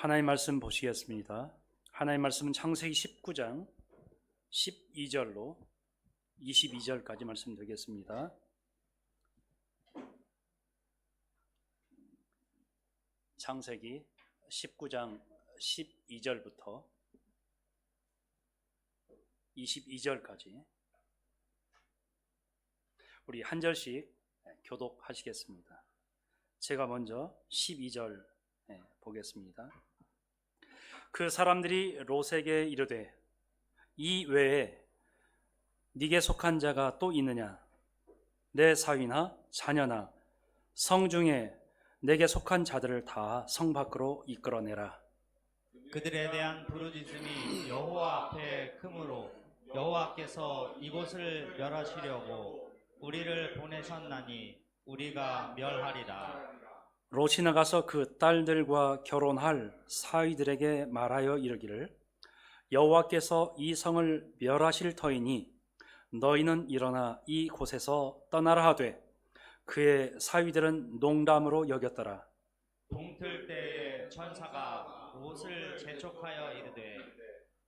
하나님 말씀 보시겠습니다. 하나님 말씀은 창세기 19장 12절로 22절까지 말씀드리겠습니다. 창세기 19장 12절부터 22절까지 우리 한 절씩 교독하시겠습니다. 제가 먼저 12절 보겠습니다. 그 사람들이 롯에게 이르되 이 외에 네게 속한 자가 또 있느냐? 내 사위나 자녀나 성 중에 내게 속한 자들을 다 성 밖으로 이끌어내라. 그들에 대한 부르짖음이 여호와 앞에 크므로 여호와께서 이곳을 멸하시려고 우리를 보내셨나니 우리가 멸하리라. 롯이 나가서 그 딸들과 결혼할 사위들에게 말하여 이르기를 여호와께서 이 성을 멸하실 터이니 너희는 일어나 이 곳에서 떠나라 하되 그의 사위들은 농담으로 여겼더라. 동틀 때에 천사가 롯을 재촉하여 이르되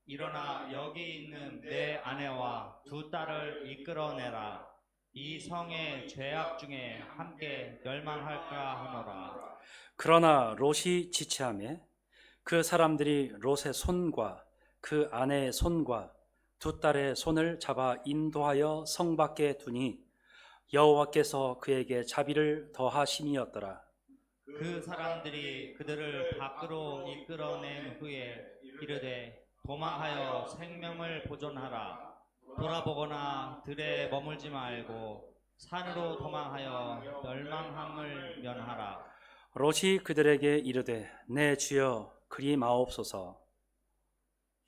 일어나 여기 있는 내 아내와 두 딸을 이끌어내라. 이 성의 죄악 중에 함께 멸망할까 하노라. 그러나 롯이 지체하매 그 사람들이 롯의 손과 그 아내의 손과 두 딸의 손을 잡아 인도하여 성 밖에 두니 여호와께서 그에게 자비를 더하심이었더라. 그 사람들이 그들을 밖으로 이끌어낸 후에 이르되 도망하여 생명을 보존하라. 돌아보거나 들에 머물지 말고 산으로 도망하여 멸망함을 면하라. 롯이 그들에게 이르되 내 주여 그리 마옵소서.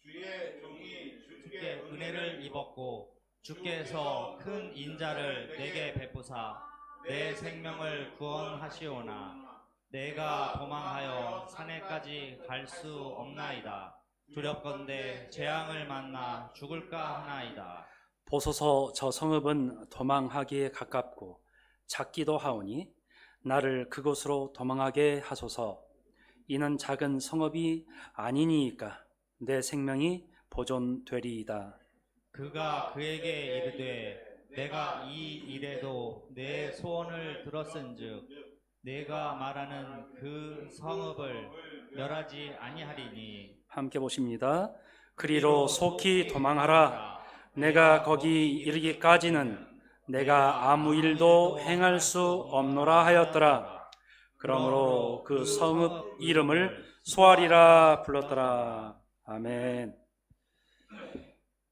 주의 종이 주께 은혜를 입었고 주께서 큰 인자를 내게 베푸사 내 생명을 구원하시오나 내가 도망하여 산에까지 갈 수 없나이다. 두렵건대 재앙을 만나 죽을까 하나이다. 보소서 저 성읍은 도망하기에 가깝고 작기도 하오니 나를 그곳으로 도망하게 하소서. 이는 작은 성읍이 아니니이까 내 생명이 보존되리이다. 그가 그에게 이르되 내가 이 일에도 내 소원을 들었은즉 내가 말하는 그 성읍을 멸하지 아니하리니. 함께 보십니다. 그리로 속히 도망하라. 내가 거기 이르기까지는 내가 아무 일도 행할 수 없노라 하였더라. 그러므로 그 성읍 이름을 소알이라 불렀더라. 아멘.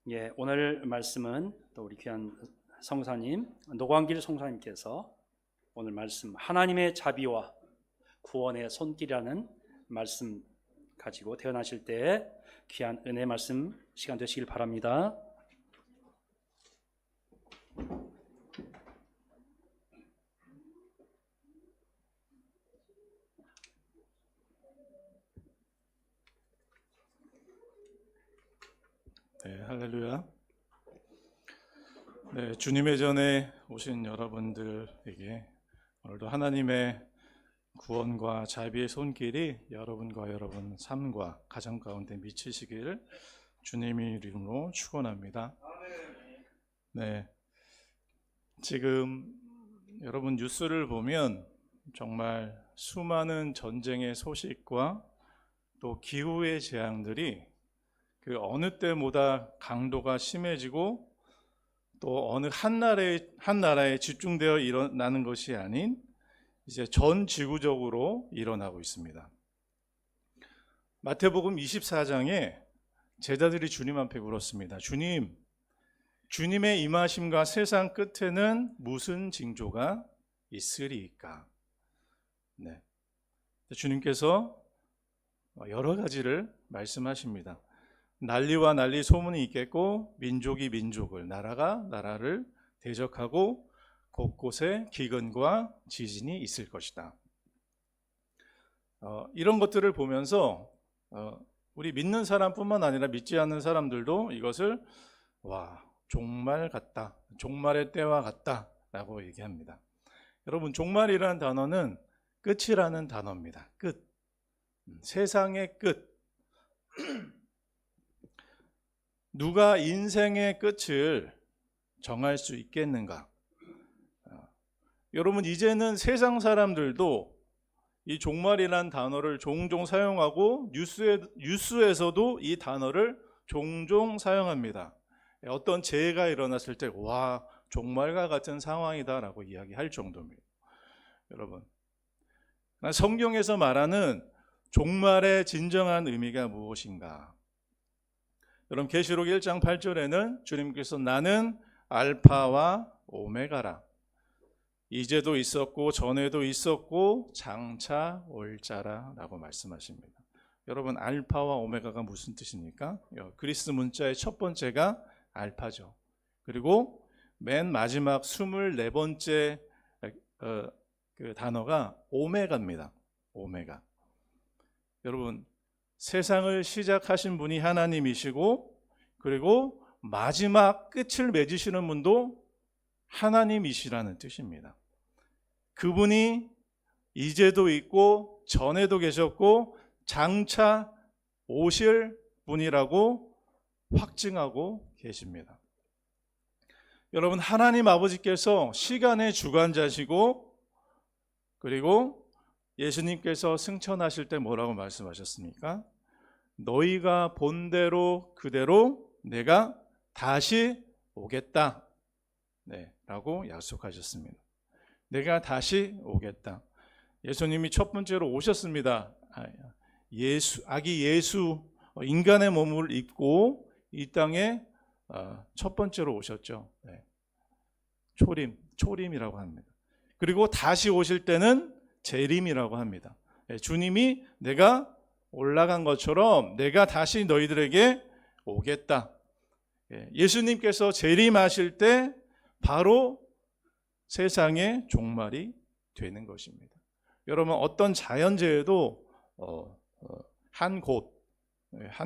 예, 오늘 말씀은 또 우리 귀한 성사님 노광길 성사님께서 오늘 말씀 하나님의 자비와 구원의 손길이라는 말씀 가지고 태어나실 때 귀한 은혜 말씀 시간 되시길 바랍니다. 네, 할렐루야. 네, 주님의 전에 오신 여러분들에게 오늘도 하나님의 구원과 자비의 손길이 여러분과 여러분 삶과 가정 가운데 미치시기를 주님의 이름으로 축원합니다. 네, 지금 여러분 뉴스를 보면 정말 수많은 전쟁의 소식과 또 기후의 재앙들이 그 어느 때보다 강도가 심해지고 또 어느 한 나라에 집중되어 일어나는 것이 아닌 이제 전 지구적으로 일어나고 있습니다. 마태복음 24장에 제자들이 주님 앞에 물었습니다. 주님, 주님의 임하심과 세상 끝에는 무슨 징조가 있으리이까? 네. 주님께서 여러 가지를 말씀하십니다. 난리와 난리 소문이 있겠고 민족이 민족을, 나라가 나라를 대적하고 곳곳에 기근과 지진이 있을 것이다. 이런 것들을 보면서 우리 믿는 사람뿐만 아니라 믿지 않는 사람들도 이것을 종말 같다, 종말의 때와 같다 라고 얘기합니다. 여러분, 종말이라는 단어는 끝이라는 단어입니다. 끝. 세상의 끝. 누가 인생의 끝을 정할 수 있겠는가? 여러분, 이제는 세상 사람들도 이 종말이라는 단어를 종종 사용하고 뉴스에서도 이 단어를 종종 사용합니다. 어떤 재해가 일어났을 때 와, 종말과 같은 상황이다라고 이야기할 정도입니다. 여러분, 성경에서 말하는 종말의 진정한 의미가 무엇인가? 여러분, 계시록 1장 8절에는 주님께서 나는 알파와 오메가라. 이제도 있었고 전에도 있었고 장차 올 자라 라고 말씀하십니다. 여러분, 알파와 오메가가 무슨 뜻입니까? 그리스 문자의 첫 번째가 알파죠. 그리고 맨 마지막 24번째 그 단어가 오메가입니다. 오메가. 여러분, 세상을 시작하신 분이 하나님이시고 그리고 마지막 끝을 맺으시는 분도 하나님이시라는 뜻입니다. 그분이 이제도 있고 전에도 계셨고 장차 오실 분이라고 확증하고 계십니다. 여러분, 하나님 아버지께서 시간의 주관자시고 그리고 예수님께서 승천하실 때 뭐라고 말씀하셨습니까? 너희가 본대로 그대로 내가 다시 오겠다. 네, 라고 약속하셨습니다. 내가 다시 오겠다. 예수님이 첫 번째로 오셨습니다. 아기 예수, 인간의 몸을 입고 이 땅에 첫 번째로 오셨죠. 네. 초림이라고 합니다. 그리고 다시 오실 때는 재림이라고 합니다. 주님이 내가 올라간 것처럼 내가 다시 너희들에게 오겠다. 예수님께서 재림하실 때 바로 세상의 종말이 되는 것입니다. 여러분, 어떤 자연재해도 한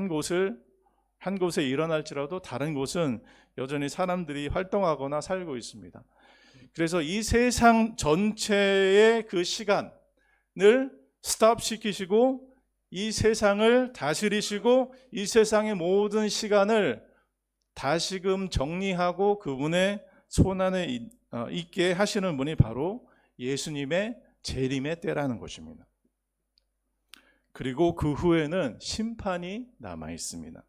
곳에 일어날지라도 다른 곳은 여전히 사람들이 활동하거나 살고 있습니다. 그래서 이 세상 전체의 그 시간을 스톱시키시고 이 세상을 다스리시고 이 세상의 모든 시간을 다시금 정리하고 그분의 손안에 있게 하시는 분이 바로 예수님의 재림의 때라는 것입니다. 그리고 그 후에는 심판이 남아 있습니다.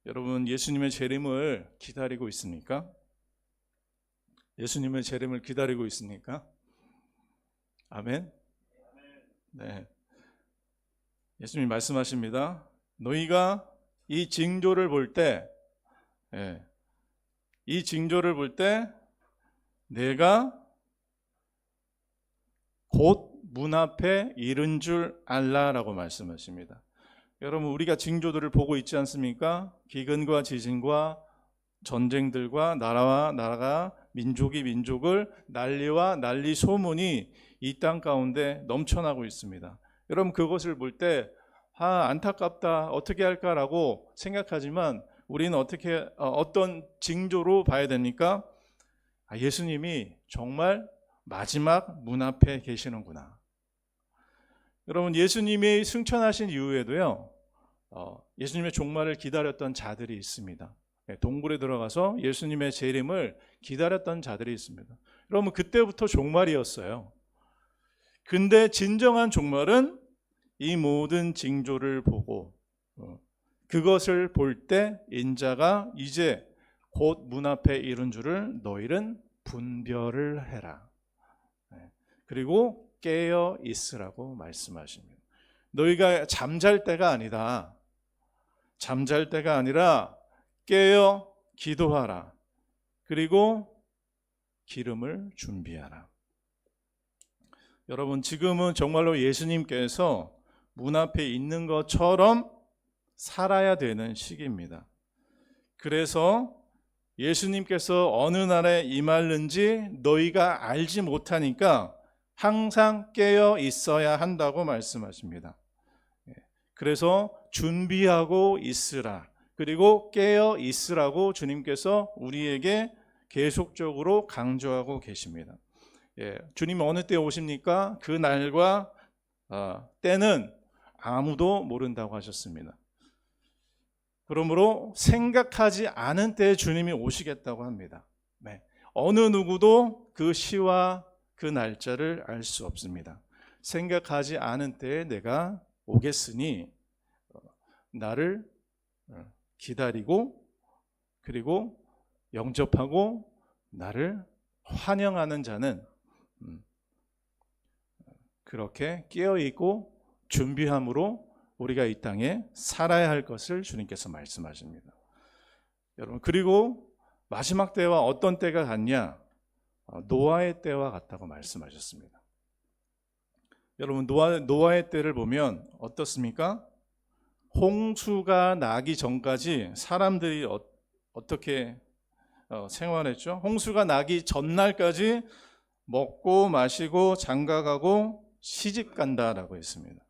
여러분, 예수님의 재림을 기다리고 있습니까? 예수님의 재림을 기다리고 있습니까? 아멘. 네. 예수님이 말씀하십니다. 너희가 이 징조를 볼 때, 내가 곧 문 앞에 이른 줄 알라라고 말씀하십니다. 여러분, 우리가 징조들을 보고 있지 않습니까? 기근과 지진과 전쟁들과 나라와 나라가 민족이 민족을 난리와 난리 소문이 이 땅 가운데 넘쳐나고 있습니다. 여러분, 그것을 볼 때 안타깝다, 어떻게 할까라고 생각하지만 우리는 어떤 징조로 봐야 됩니까? 예수님이 정말 마지막 문 앞에 계시는구나. 여러분, 예수님이 승천하신 이후에도요, 예수님의 종말을 기다렸던 자들이 있습니다. 동굴에 들어가서 예수님의 재림을 기다렸던 자들이 있습니다. 여러분, 그때부터 종말이었어요. 근데 진정한 종말은 이 모든 징조를 보고 그것을 볼 때 인자가 이제 곧 문 앞에 이른 줄을 너희는 분별을 해라. 그리고 깨어 있으라고 말씀하십니다. 너희가 잠잘 때가 아니다. 잠잘 때가 아니라 깨어 기도하라. 그리고 기름을 준비하라. 여러분, 지금은 정말로 예수님께서 문 앞에 있는 것처럼 살아야 되는 시기입니다. 그래서 예수님께서 어느 날에 임하는지 너희가 알지 못하니까 항상 깨어 있어야 한다고 말씀하십니다. 그래서 준비하고 있으라. 그리고 깨어 있으라고 주님께서 우리에게 계속적으로 강조하고 계십니다. 주님 어느 때 오십니까? 그 날과 때는 아무도 모른다고 하셨습니다. 그러므로 생각하지 않은 때에 주님이 오시겠다고 합니다. 네. 어느 누구도 그 시와 그 날짜를 알 수 없습니다. 생각하지 않은 때에 내가 오겠으니 나를 기다리고 그리고 영접하고 나를 환영하는 자는 그렇게 깨어있고 준비함으로 우리가 이 땅에 살아야 할 것을 주님께서 말씀하십니다. 여러분, 그리고 마지막 때와 어떤 때가 같냐? 노아의 때와 같다고 말씀하셨습니다. 여러분, 노아의 때를 보면 어떻습니까? 홍수가 나기 전까지 사람들이 어떻게 생활했죠? 홍수가 나기 전날까지 먹고 마시고 장가가고 시집 간다라고 했습니다.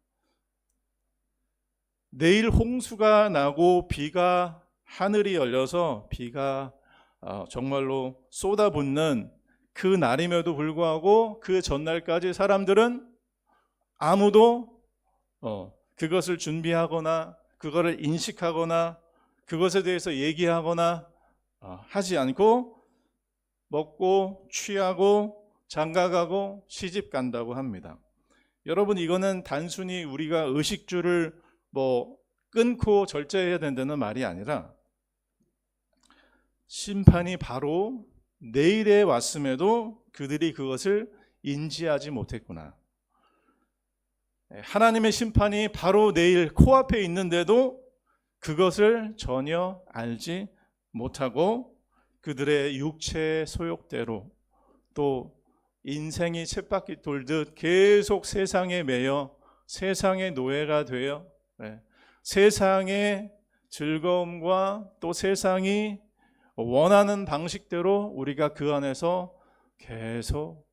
내일 홍수가 나고 비가 하늘이 열려서 비가 정말로 쏟아붓는 그 날임에도 불구하고 그 전날까지 사람들은 아무도 그것을 준비하거나 그것을 인식하거나 그것에 대해서 얘기하거나 하지 않고 먹고 취하고 장가가고 시집 간다고 합니다. 여러분, 이거는 단순히 우리가 의식주를 끊고 절제해야 된다는 말이 아니라 심판이 바로 내일에 왔음에도 그들이 그것을 인지하지 못했구나. 하나님의 심판이 바로 내일 코앞에 있는데도 그것을 전혀 알지 못하고 그들의 육체의 소욕대로 또 인생이 쳇바퀴 돌듯 계속 세상에 매여 세상의 노예가 되어 세상의 즐거움과 또 세상이 원하는 방식대로 우리가 그 안에서 계속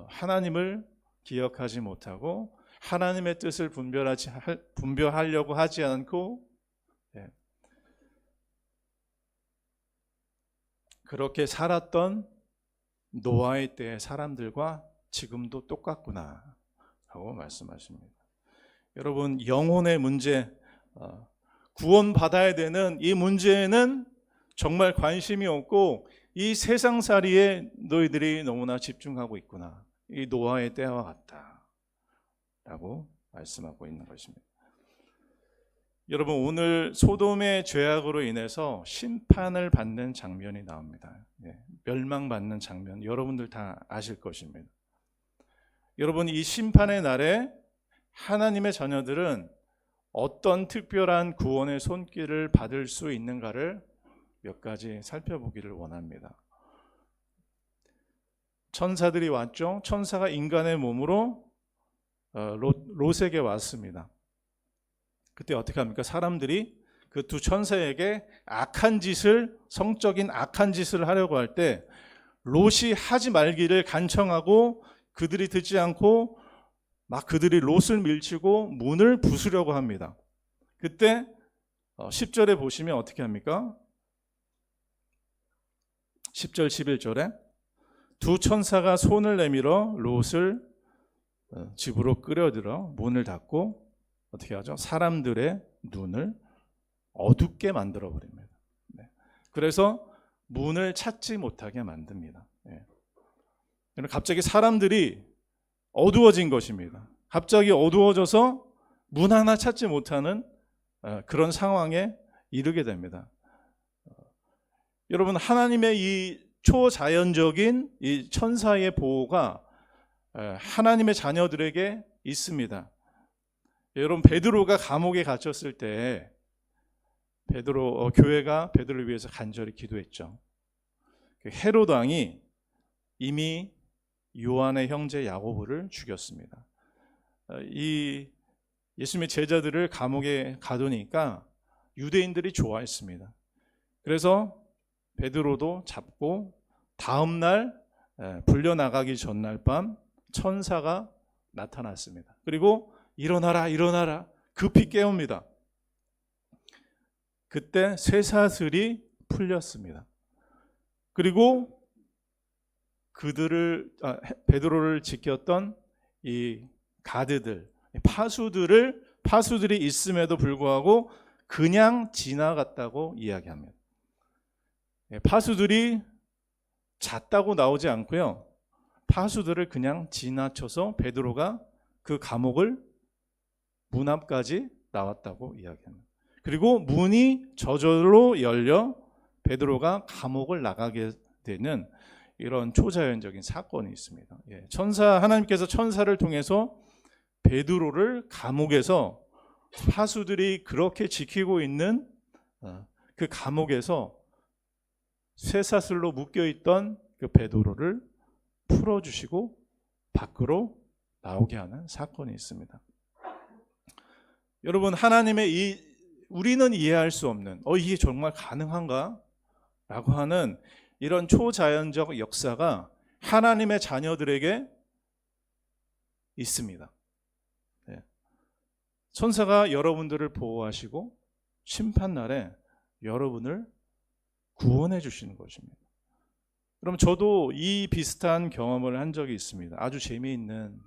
하나님을 기억하지 못하고 하나님의 뜻을 분별하려고 하지 않고 그렇게 살았던 노아의 때의 사람들과 지금도 똑같구나 하고 말씀하십니다. 여러분, 영혼의 문제, 구원받아야 되는 이 문제에는 정말 관심이 없고 이 세상살이에 너희들이 너무나 집중하고 있구나. 이 노아의 때와 같다 라고 말씀하고 있는 것입니다. 여러분, 오늘 소돔의 죄악으로 인해서 심판을 받는 장면이 나옵니다. 멸망받는 장면, 여러분들 다 아실 것입니다. 여러분, 이 심판의 날에 하나님의 자녀들은 어떤 특별한 구원의 손길을 받을 수 있는가를 몇 가지 살펴보기를 원합니다. 천사들이 왔죠. 천사가 인간의 몸으로 롯에게 왔습니다. 그때 어떻게 합니까? 사람들이 그 두 천사에게 성적인 악한 짓을 하려고 할 때 롯이 하지 말기를 간청하고 그들이 듣지 않고 막 그들이 롯을 밀치고 문을 부수려고 합니다. 그때 10절에 보시면 어떻게 합니까? 10절 11절에 두 천사가 손을 내밀어 롯을 집으로 끌어들여 문을 닫고 어떻게 하죠? 사람들의 눈을 어둡게 만들어 버립니다. 그래서 문을 찾지 못하게 만듭니다. 갑자기 사람들이 어두워진 것입니다. 갑자기 어두워져서 문 하나 찾지 못하는 그런 상황에 이르게 됩니다. 여러분, 하나님의 이 초자연적인 이 천사의 보호가 하나님의 자녀들에게 있습니다. 여러분, 베드로가 감옥에 갇혔을 때 교회가 베드로를 위해서 간절히 기도했죠. 헤롯 왕이 이미 요한의 형제 야고보를 죽였습니다. 이 예수님의 제자들을 감옥에 가두니까 유대인들이 좋아했습니다. 그래서 베드로도 잡고 다음 날 불려나가기 전날 밤 천사가 나타났습니다. 그리고 일어나라 일어나라 급히 깨웁니다. 그때 쇠사슬이 풀렸습니다. 그리고 베드로를 지켰던 이 가드들, 파수들을 파수들이 있음에도 불구하고 그냥 지나갔다고 이야기합니다. 파수들이 잤다고 나오지 않고요. 파수들을 그냥 지나쳐서 베드로가 그 감옥을 문 앞까지 나왔다고 이야기합니다. 그리고 문이 저절로 열려 베드로가 감옥을 나가게 되는 이런 초자연적인 사건이 있습니다. 하나님께서 천사를 통해서 베드로를 감옥에서 파수들이 그렇게 지키고 있는 그 감옥에서 쇠사슬로 묶여있던 그 베드로를 풀어주시고 밖으로 나오게 하는 사건이 있습니다. 여러분, 하나님의 우리는 이해할 수 없는 이게 정말 가능한가? 라고 하는 이런 초자연적 역사가 하나님의 자녀들에게 있습니다. 천사가 여러분들을 보호하시고 심판날에 여러분을 구원해 주시는 것입니다. 그럼 저도 이 비슷한 경험을 한 적이 있습니다. 아주 재미있는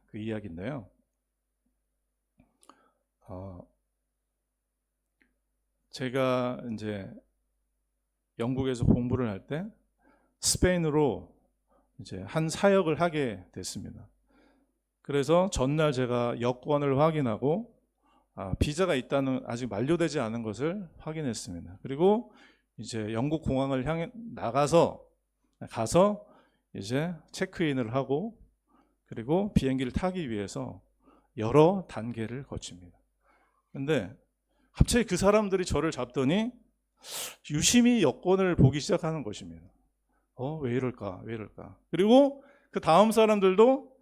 그 이야기인데요. 제가 이제 영국에서 공부를 할 때 스페인으로 이제 한 사역을 하게 됐습니다. 그래서 전날 제가 여권을 확인하고 비자가 있다는, 아직 만료되지 않은 것을 확인했습니다. 그리고 이제 영국 공항을 향해 가서 이제 체크인을 하고 그리고 비행기를 타기 위해서 여러 단계를 거칩니다. 근데 갑자기 그 사람들이 저를 잡더니 유심히 여권을 보기 시작하는 것입니다. 왜 이럴까? 그리고 그 다음 사람들도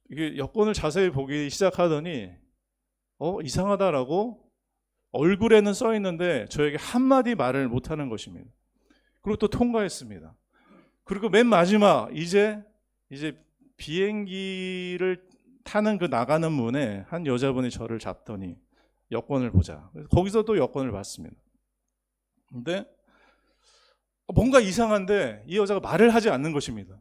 이게 여권을 자세히 보기 시작하더니 이상하다라고 얼굴에는 써 있는데 저에게 한마디 말을 못하는 것입니다. 그리고 또 통과했습니다. 그리고 맨 마지막 이제 비행기를 타는 그 나가는 문에 한 여자분이 저를 잡더니 여권을 보자. 그래서 거기서 또 여권을 봤습니다. 근데 뭔가 이상한데 이 여자가 말을 하지 않는 것입니다.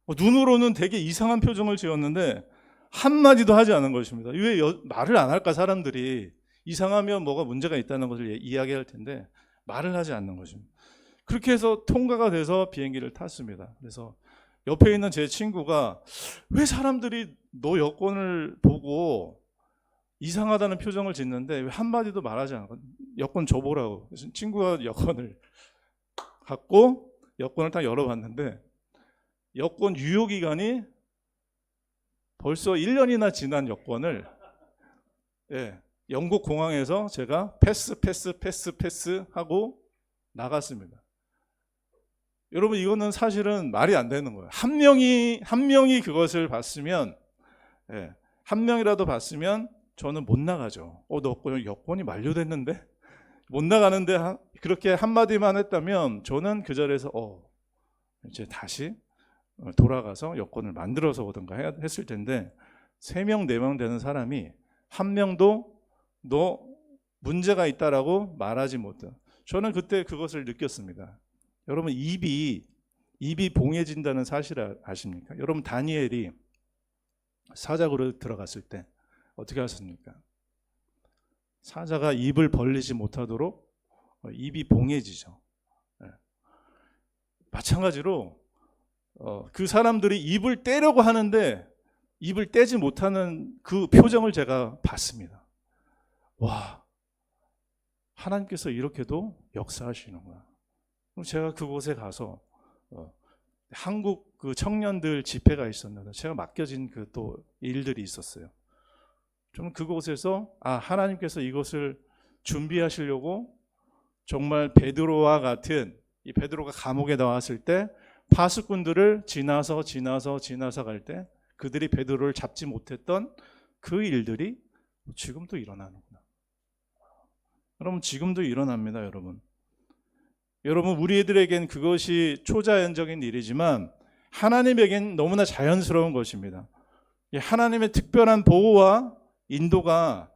눈으로는 되게 이상한 표정을 지었는데 한마디도 하지 않은 것입니다. 왜 말을 안 할까? 사람들이 이상하면 뭐가 문제가 있다는 것을 이야기할 텐데 말을 하지 않는 것입니다. 그렇게 해서 통과가 돼서 비행기를 탔습니다. 그래서 옆에 있는 제 친구가 왜 사람들이 너 여권을 보고 이상하다는 표정을 짓는데 왜 한마디도 말하지 않고 여권 줘보라고. 그래서 친구가 여권을 갖고 여권을 딱 열어봤는데 여권 유효기간이 벌써 1년이나 지난 여권을 영국 공항에서 제가 패스 하고 나갔습니다. 여러분, 이거는 사실은 말이 안 되는 거예요. 한 명이 그것을 봤으면, 한 명이라도 봤으면 저는 못 나가죠. 너 여권이 만료됐는데? 못 나가는데 그렇게 한마디만 했다면 저는 그 자리에서 이제 다시 돌아가서 여권을 만들어서 오든가 했을 텐데 3명, 4명 되는 사람이 한 명도 너 문제가 있다라고 말하지 못해. 저는 그때 그것을 느꼈습니다. 여러분, 입이 봉해진다는 사실을 아십니까? 여러분, 다니엘이 사자굴에 들어갔을 때 어떻게 하셨습니까? 사자가 입을 벌리지 못하도록 입이 봉해지죠. 마찬가지로 그 사람들이 입을 떼려고 하는데 입을 떼지 못하는 그 표정을 제가 봤습니다. 와, 하나님께서 이렇게도 역사하시는구나. 그럼 제가 그곳에 가서 한국 그 청년들 집회가 있었는데 제가 맡겨진 그 또 일들이 있었어요. 저는 그곳에서 하나님께서 이것을 준비하시려고 정말 베드로와 같은 이 베드로가 감옥에 나왔을 때 파수꾼들을 지나서 갈 때 그들이 베드로를 잡지 못했던 그 일들이 지금도 일어나는구나. 여러분, 지금도 일어납니다. 여러분, 우리들에겐 그것이 초자연적인 일이지만 하나님에겐 너무나 자연스러운 것입니다. 하나님의 특별한 보호와 인도가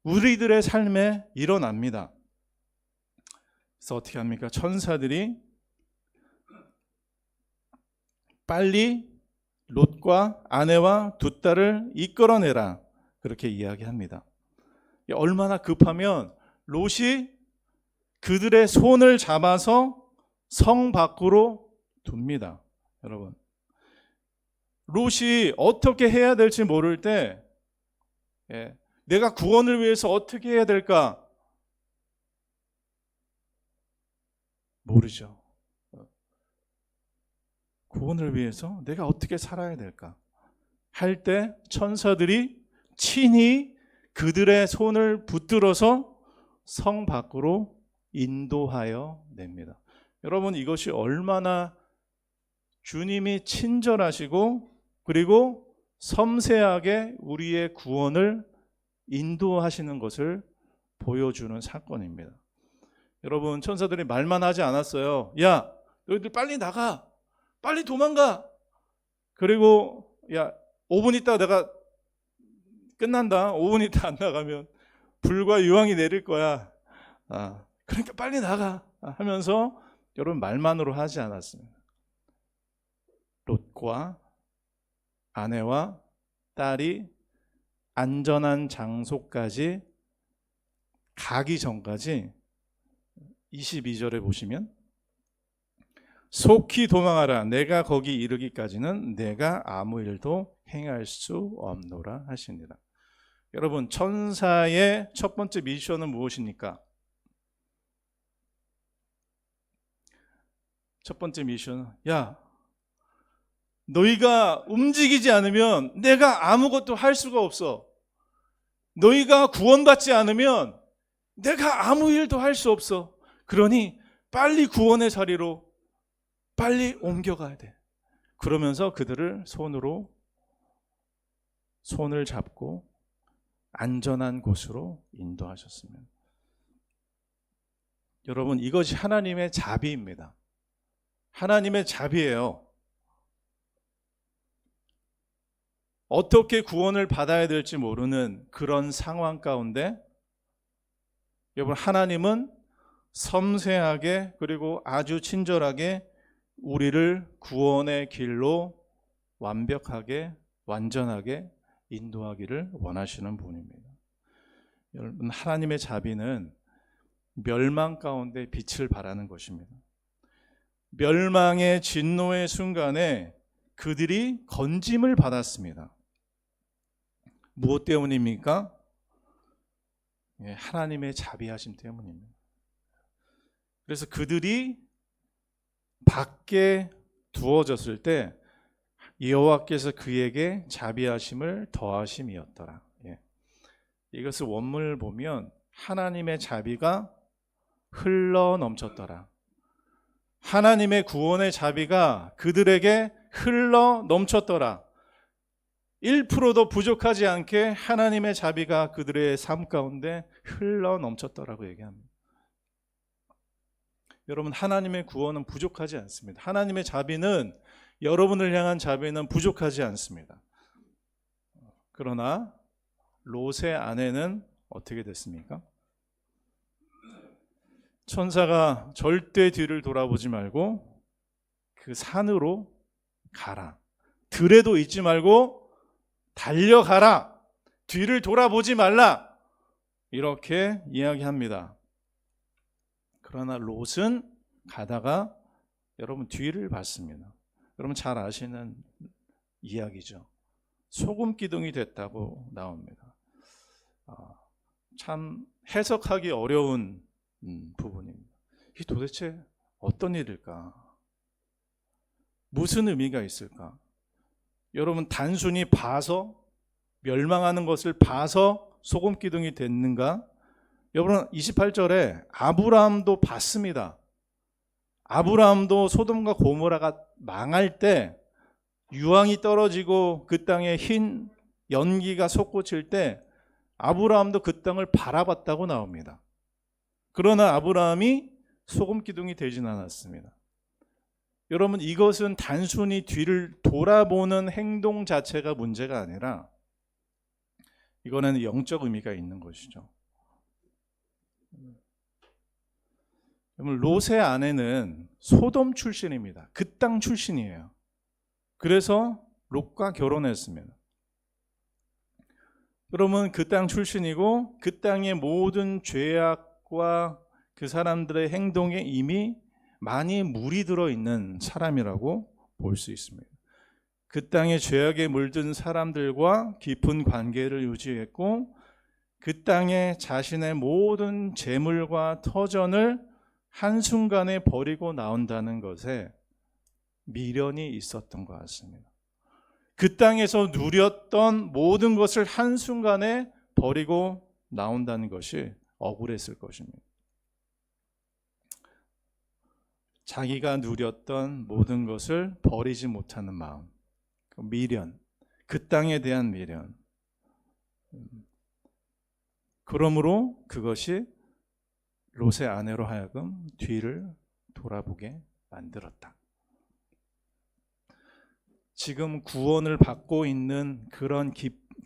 우리들의 삶에 일어납니다. 그래서 어떻게 합니까? 천사들이 빨리 롯과 아내와 2 딸을 이끌어내라, 그렇게 이야기합니다. 얼마나 급하면 롯이 그들의 손을 잡아서 성 밖으로 둡니다. 여러분, 롯이 어떻게 해야 될지 모를 때 내가 구원을 위해서 어떻게 해야 될까 모르죠. 구원을 위해서 내가 어떻게 살아야 될까 할 때 천사들이 친히 그들의 손을 붙들어서 성 밖으로 인도하여 냅니다. 여러분, 이것이 얼마나 주님이 친절하시고 그리고 섬세하게 우리의 구원을 인도하시는 것을 보여주는 사건입니다. 여러분, 천사들이 말만 하지 않았어요. 야, 너희들 빨리 나가, 빨리 도망가. 그리고 야, 5분 있다 내가 끝난다. 5분 있다 안 나가면 불과 유황이 내릴 거야. 그러니까 빨리 나가 하면서 여러분 말만으로 하지 않았습니다. 롯과 아내와 딸이 안전한 장소까지 가기 전까지 22절에 보시면 속히 도망하라. 내가 거기 이르기까지는 내가 아무 일도 행할 수 없노라 하시니라. 여러분, 천사의 첫 번째 미션은 무엇입니까? 첫 번째 미션은 야, 너희가 움직이지 않으면 내가 아무것도 할 수가 없어. 너희가 구원받지 않으면 내가 아무 일도 할 수 없어. 그러니 빨리 구원의 자리로 빨리 옮겨가야 돼. 그러면서 그들을 손을 잡고 안전한 곳으로 인도하셨습니다. 여러분, 이것이 하나님의 자비입니다. 하나님의 자비예요. 어떻게 구원을 받아야 될지 모르는 그런 상황 가운데 여러분, 하나님은 섬세하게 그리고 아주 친절하게 우리를 구원의 길로 완벽하게 완전하게 인도하기를 원하시는 분입니다. 여러분, 하나님의 자비는 멸망 가운데 빛을 발하는 것입니다. 멸망의 진노의 순간에 그들이 건짐을 받았습니다. 무엇 때문입니까? 하나님의 자비하심 때문입니다. 그래서 그들이 밖에 두어졌을 때 여호와께서 그에게 자비하심을 더하심이었더라. 이것을 원문을 보면 하나님의 자비가 흘러 넘쳤더라. 하나님의 구원의 자비가 그들에게 흘러 넘쳤더라. 1%도 부족하지 않게 하나님의 자비가 그들의 삶 가운데 흘러 넘쳤더라고 얘기합니다. 여러분, 하나님의 구원은 부족하지 않습니다. 하나님의 자비는, 여러분을 향한 자비는 부족하지 않습니다. 그러나 롯의 아내는 어떻게 됐습니까? 천사가 절대 뒤를 돌아보지 말고 그 산으로 가라. 들에도 있지 말고 달려가라. 뒤를 돌아보지 말라. 이렇게 이야기합니다. 그러나 롯은 가다가 여러분 뒤를 봤습니다. 여러분 잘 아시는 이야기죠. 소금 기둥이 됐다고 나옵니다. 참 해석하기 어려운 부분입니다. 이게 도대체 어떤 일일까? 무슨 의미가 있을까? 여러분, 단순히 봐서 멸망하는 것을 봐서 소금 기둥이 됐는가? 여러분, 28절에 아브라함도 봤습니다. 아브라함도 소돔과 고모라가 망할 때 유황이 떨어지고 그 땅에 흰 연기가 솟구칠 때 아브라함도 그 땅을 바라봤다고 나옵니다. 그러나 아브라함이 소금 기둥이 되진 않았습니다. 여러분, 이것은 단순히 뒤를 돌아보는 행동 자체가 문제가 아니라 이거는 영적 의미가 있는 것이죠. 여러분, 롯의 아내는 소돔 출신입니다. 그 땅 출신이에요. 그래서 롯과 결혼했습니다. 그러면 그 땅 출신이고 그 땅의 모든 죄악과 그 사람들의 행동에 이미 많이 물이 들어있는 사람이라고 볼 수 있습니다. 그 땅의 죄악에 물든 사람들과 깊은 관계를 유지했고 그 땅에 자신의 모든 재물과 터전을 한순간에 버리고 나온다는 것에 미련이 있었던 것 같습니다. 그 땅에서 누렸던 모든 것을 한순간에 버리고 나온다는 것이 억울했을 것입니다. 자기가 누렸던 모든 것을 버리지 못하는 마음, 미련, 그 땅에 대한 미련. 그러므로 그것이 롯의 아내로 하여금 뒤를 돌아보게 만들었다. 지금 구원을 받고 있는 그런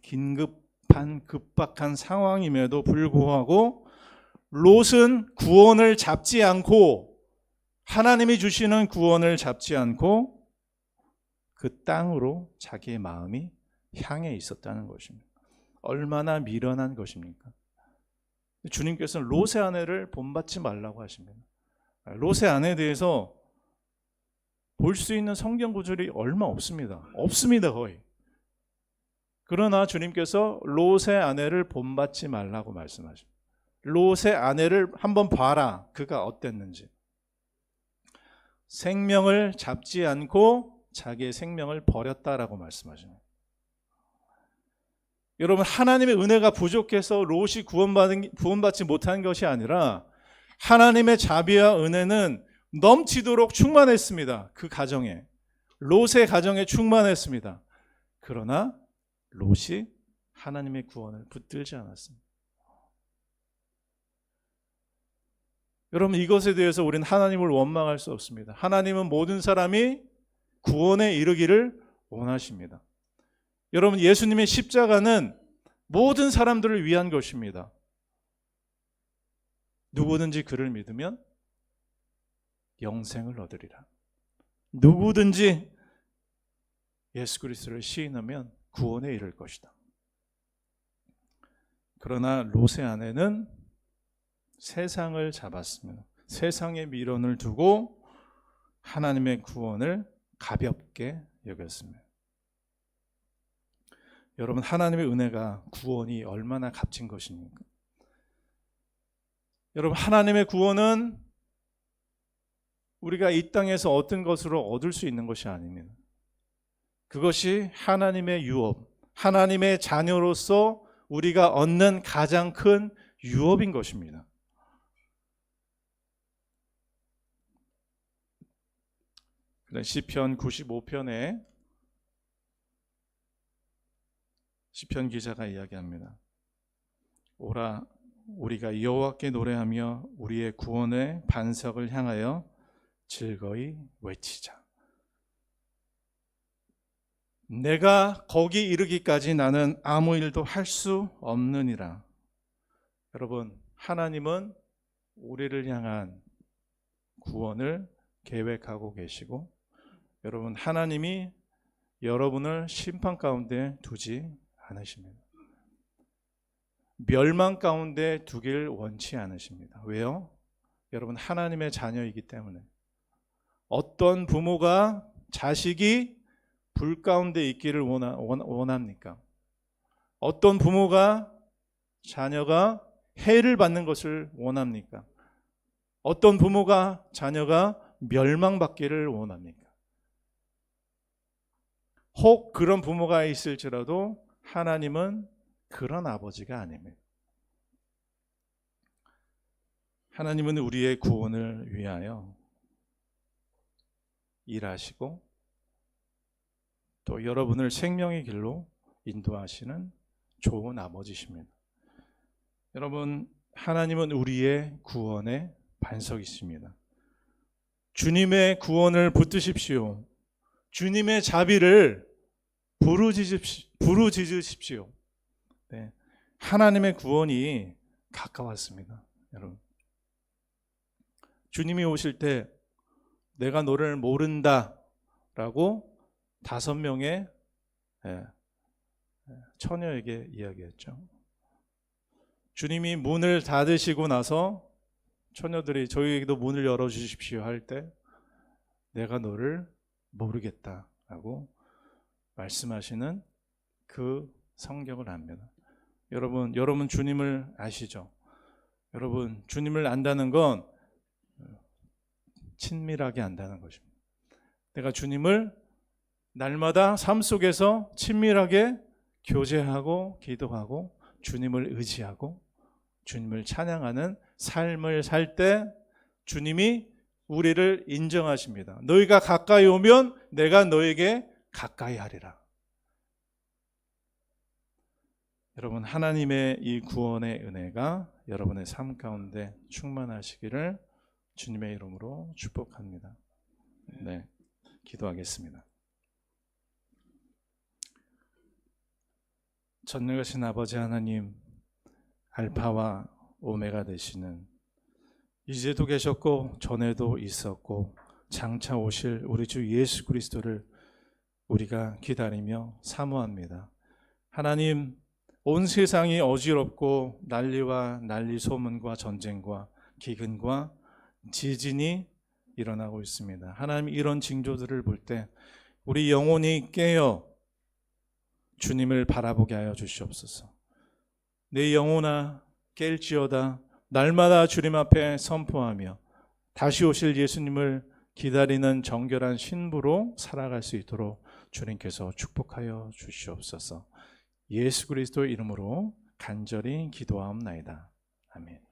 긴급한 급박한 상황임에도 불구하고 롯은 구원을 잡지 않고, 하나님이 주시는 구원을 잡지 않고 그 땅으로 자기의 마음이 향해 있었다는 것입니다. 얼마나 미련한 것입니까? 주님께서는 롯의 아내를 본받지 말라고 하십니다. 롯의 아내에 대해서 볼 수 있는 성경 구절이 얼마 없습니다. 없습니다, 거의. 그러나 주님께서 롯의 아내를 본받지 말라고 말씀하십니다. 롯의 아내를 한번 봐라. 그가 어땠는지. 생명을 잡지 않고 자기의 생명을 버렸다라고 말씀하십니다. 여러분, 하나님의 은혜가 부족해서 롯이 구원받지 못한 것이 아니라 하나님의 자비와 은혜는 넘치도록 충만했습니다. 그 가정에, 롯의 가정에 충만했습니다. 그러나 롯이 하나님의 구원을 붙들지 않았습니다. 여러분, 이것에 대해서 우리는 하나님을 원망할 수 없습니다. 하나님은 모든 사람이 구원에 이르기를 원하십니다. 여러분, 예수님의 십자가는 모든 사람들을 위한 것입니다. 누구든지 그를 믿으면 영생을 얻으리라. 누구든지 예수 그리스도를 시인하면 구원에 이를 것이다. 그러나 롯의 아내는 세상을 잡았습니다. 세상의 미련을 두고 하나님의 구원을 가볍게 여겼습니다. 여러분, 하나님의 은혜가, 구원이 얼마나 값진 것입니까? 여러분, 하나님의 구원은 우리가 이 땅에서 어떤 것으로 얻을 수 있는 것이 아닙니다. 그것이 하나님의 유업, 하나님의 자녀로서 우리가 얻는 가장 큰 유업인 것입니다. 시편 95편에 시편 기자가 이야기합니다. 오라, 우리가 여호와께 노래하며 우리의 구원의 반석을 향하여 즐거이 외치자. 내가 거기 이르기까지 나는 아무 일도 할 수 없느니라. 여러분, 하나님은 우리를 향한 구원을 계획하고 계시고, 여러분, 하나님이 여러분을 심판 가운데 두지 않으십니다. 멸망 가운데 두길 원치 않으십니다. 왜요? 여러분, 하나님의 자녀이기 때문에. 어떤 부모가 자식이 불 가운데 있기를 원합니까? 어떤 부모가 자녀가 해를 받는 것을 원합니까? 어떤 부모가 자녀가 멸망받기를 원합니까? 혹 그런 부모가 있을지라도 하나님은 그런 아버지가 아닙니다. 하나님은 우리의 구원을 위하여 일하시고 또 여러분을 생명의 길로 인도하시는 좋은 아버지십니다. 여러분, 하나님은 우리의 구원의 반석이십니다. 주님의 구원을 붙드십시오. 주님의 자비를 부르짖으십시오. 네. 하나님의 구원이 가까웠습니다. 여러분, 주님이 오실 때 내가 너를 모른다 라고 5명의 처녀에게 이야기했죠. 주님이 문을 닫으시고 나서 처녀들이 저희에게도 문을 열어주십시오 할 때 내가 너를 모르겠다라고 말씀하시는 그 성경을 압니다. 여러분 주님을 아시죠? 여러분 주님을 안다는 건 친밀하게 안다는 것입니다. 내가 주님을 날마다 삶 속에서 친밀하게 교제하고 기도하고 주님을 의지하고 주님을 찬양하는 삶을 살 때 주님이 우리를 인정하십니다. 너희가 가까이 오면 내가 너에게 가까이 하리라. 여러분 하나님의 이 구원의 은혜가 여러분의 삶 가운데 충만하시기를 주님의 이름으로 축복합니다. 네, 기도하겠습니다. 전능하신 아버지 하나님, 알파와 오메가 되시는 이제도 계셨고 전에도 있었고 장차 오실 우리 주 예수 그리스도를 우리가 기다리며 사모합니다. 하나님, 온 세상이 어지럽고 난리와 난리 소문과 전쟁과 기근과 지진이 일어나고 있습니다. 하나님, 이런 징조들을 볼 때 우리 영혼이 깨어 주님을 바라보게 하여 주시옵소서. 내 영혼아 깰지어다. 날마다 주님 앞에 선포하며 다시 오실 예수님을 기다리는 정결한 신부로 살아갈 수 있도록 주님께서 축복하여 주시옵소서. 예수 그리스도의 이름으로 간절히 기도하옵나이다. 아멘.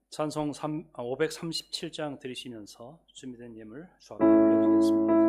찬송 537장 들으시면서 준비된 예물 주 앞에 올려드리겠습니다.